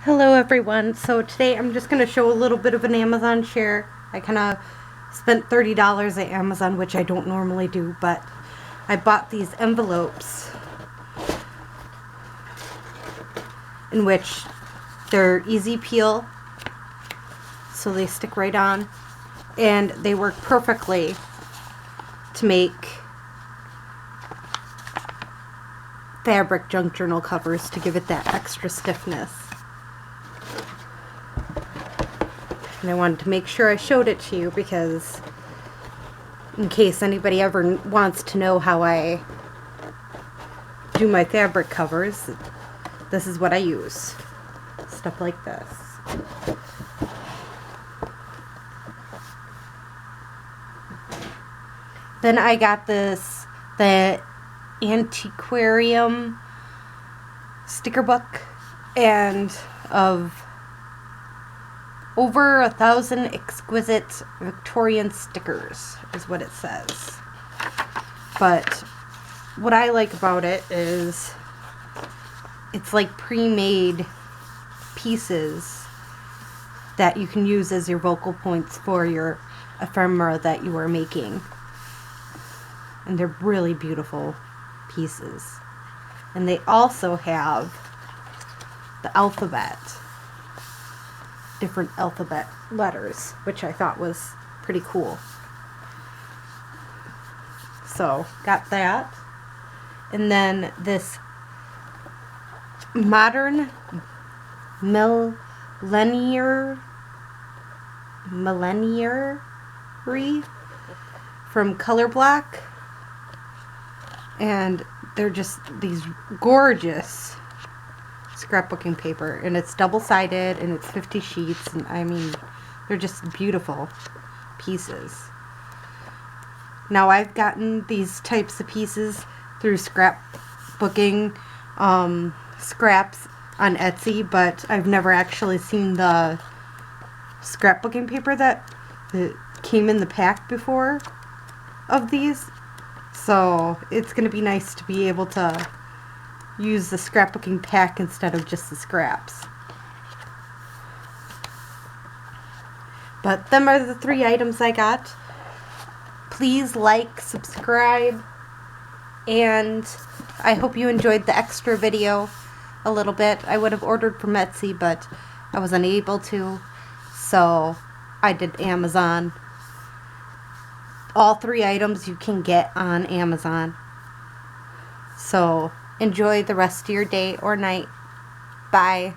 Hello everyone. So today I'm just going to show a little bit of an Amazon share. I kind of spent $30 at Amazon, which I don't normally do, but I bought these envelopes in which they're easy peel, so they stick right on, and they work perfectly to make fabric junk journal covers to give it that extra stiffness. And I wanted to make sure I showed it to you because in case anybody ever wants to know how I do my fabric covers, this is what I use. Stuff like this. Then I got the Antiquarium sticker book, and of over 1,000 exquisite Victorian stickers is what it says. But what I like about it is it's like pre-made pieces that you can use as your vocal points for your ephemera that you are making. And they're really beautiful pieces. And they also have the alphabet. Different alphabet letters, which I thought was pretty cool. So, got that. And then this modern millenniary from Color Block. And they're just these gorgeous scrapbooking paper, and it's double-sided, and it's 50 sheets, and I mean, they're just beautiful pieces. Now, I've gotten these types of pieces through scrapbooking scraps on Etsy, but I've never actually seen the scrapbooking paper that came in the pack before of these, so it's going to be nice to be able to use the scrapbooking pack instead of just the scraps. But them are the 3 items I got. Please like, subscribe, and I hope you enjoyed the extra video a little bit. I would have ordered from Etsy, but I was unable to, so I did Amazon. All 3 items you can get on Amazon. So enjoy the rest of your day or night. Bye.